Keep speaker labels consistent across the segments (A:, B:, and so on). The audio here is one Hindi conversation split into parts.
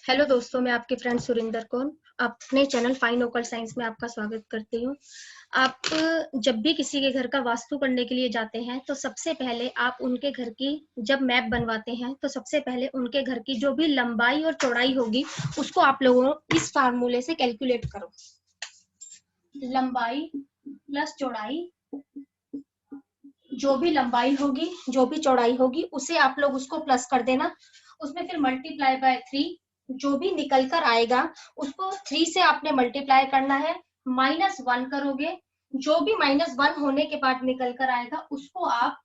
A: हेलो दोस्तों, मैं आपकी फ्रेंड सुरिंदर कौर अपने चैनल फाइन ओकल साइंस में आपका स्वागत करती हूँ। आप जब भी किसी के घर का वास्तु करने के लिए जाते हैं तो सबसे पहले आप उनके घर की जब मैप बनवाते हैं तो सबसे पहले उनके घर की जो भी लंबाई और चौड़ाई होगी उसको आप लोगों इस फार्मूले से कैलकुलेट करो। लंबाई प्लस चौड़ाई, जो भी लंबाई होगी जो भी चौड़ाई होगी उसे आप लोग उसको प्लस कर देना। उसमें फिर मल्टीप्लाई बाय 3, जो भी निकल कर आएगा उसको 3 से आपने मल्टीप्लाई करना है। -1 करोगे, जो भी -1 होने के बाद निकल कर आएगा उसको आप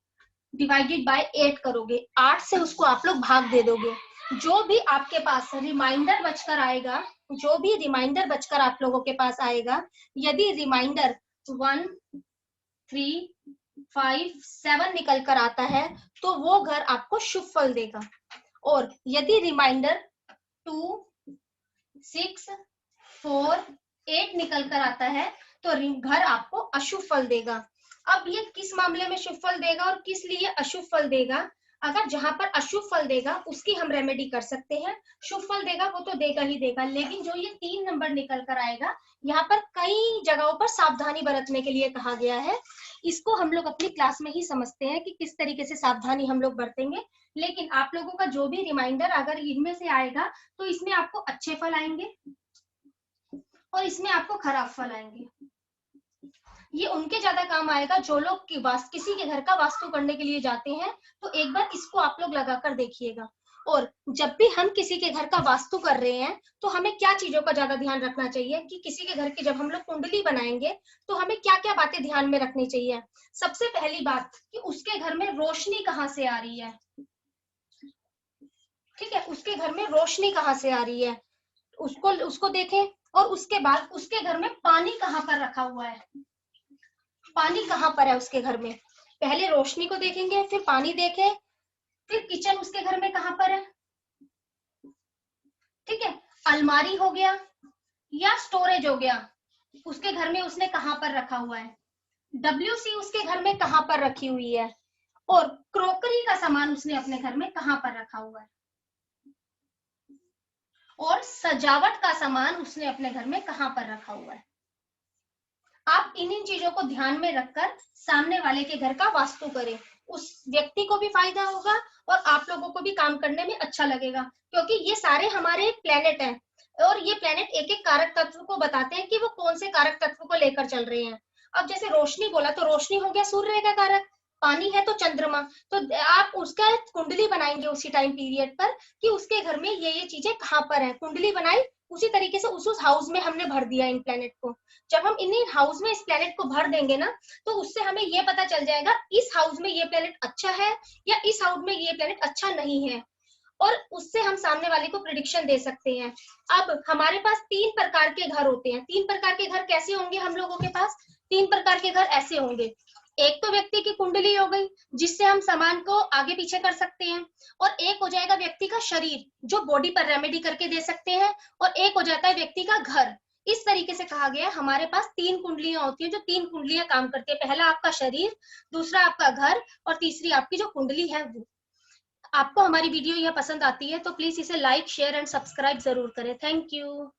A: डिवाइडेड बाय 8 करोगे। 8 से उसको आप लोग भाग दे दोगे। जो भी आपके पास रिमाइंडर बचकर आएगा, जो भी रिमाइंडर बचकर आप लोगों के पास आएगा, यदि रिमाइंडर 1, 3, 5, 7 निकल कर आता है तो वो घर आपको शुभ फल देगा। और यदि रिमाइंडर 2, 6, 4, 8 निकल कर आता है तो घर आपको अशुभ फल देगा। अब ये किस मामले में शुभ फल देगा और किस लिए अशुभ फल देगा? अगर जहां पर अशुभ फल देगा उसकी हम रेमेडी कर सकते हैं। शुभ फल देगा वो तो देगा ही देगा, लेकिन जो ये 3 नंबर निकल कर आएगा, यहाँ पर कई जगहों पर सावधानी बरतने के लिए कहा गया है। इसको हम लोग अपनी क्लास में ही समझते हैं कि किस तरीके से सावधानी हम लोग बरतेंगे। लेकिन आप लोगों का जो भी रिमाइंडर अगर इनमें से आएगा तो इसमें आपको अच्छे फल आएंगे और इसमें आपको खराब फल आएंगे। ये उनके ज्यादा काम आएगा जो लोग किसी के घर का वास्तु करने के लिए जाते हैं। तो एक बार इसको आप लोग लगाकर देखिएगा। और जब भी हम किसी के घर का वास्तु कर रहे हैं तो हमें क्या चीजों का ज्यादा ध्यान रखना चाहिए कि किसी के घर की जब हम लोग कुंडली बनाएंगे तो हमें क्या क्या बातें ध्यान में रखनी चाहिए। सबसे पहली बात कि उसके घर में रोशनी कहाँ से आ रही है। ठीक है, उसके घर में रोशनी कहाँ से आ रही है उसको देखें। और उसके बाद उसके घर में पानी कहाँ पर रखा हुआ है, पानी कहाँ पर है उसके घर में। पहले रोशनी को देखेंगे, फिर पानी देखें, फिर किचन उसके घर में कहाँ पर है। ठीक है, अलमारी हो गया या स्टोरेज हो गया, उसके घर में उसने कहाँ पर रखा हुआ है। WC उसके घर में कहाँ पर रखी हुई है। और क्रोकरी का सामान उसने अपने घर में कहाँ पर रखा हुआ है। और सजावट का सामान उसने अपने घर में कहाँ पर रखा हुआ है। आप इन चीजों को ध्यान में रखकर सामने वाले के घर का वास्तु करें। उस व्यक्ति को भी फायदा होगा और आप लोगों को भी काम करने में अच्छा लगेगा, क्योंकि ये सारे हमारे प्लेनेट हैं और ये प्लेनेट एक एक कारक तत्व को बताते हैं कि वो कौन से कारक तत्व को लेकर चल रहे हैं। अब जैसे रोशनी बोला तो रोशनी हो गया सूर्य का कारक, पानी है तो चंद्रमा। तो आप उसका कुंडली बनाएंगे उसी टाइम पीरियड पर कि उसके घर में ये चीजें कहाँ पर है। कुंडली बनाई, उसी तरीके से उस हाउस में हमने भर दिया इन प्लेनेट को। जब हम इन हाउस में इस प्लेनेट को भर देंगे ना तो उससे हमें ये पता चल जाएगा इस हाउस में ये प्लेनेट अच्छा है या इस हाउस में ये प्लेनेट अच्छा नहीं है। और उससे हम सामने वाले को प्रेडिक्शन दे सकते हैं। अब हमारे पास 3 प्रकार के घर होते हैं। 3 प्रकार के घर कैसे होंगे हम लोगों के पास? 3 प्रकार के घर ऐसे होंगे। एक तो व्यक्ति की कुंडली हो गई जिससे हम सामान को आगे पीछे कर सकते हैं। और एक हो जाएगा व्यक्ति का शरीर जो बॉडी पर रेमेडी करके दे सकते हैं। और एक हो जाता है व्यक्ति का घर। इस तरीके से कहा गया हमारे पास 3 कुंडलियां होती हैं जो 3 कुंडलियां काम करती है। पहला आपका शरीर, दूसरा आपका घर और तीसरी आपकी जो कुंडली है वो। आपको हमारी वीडियो यह पसंद आती है तो प्लीज इसे लाइक, शेयर एंड सब्सक्राइब जरूर करें। Thank you.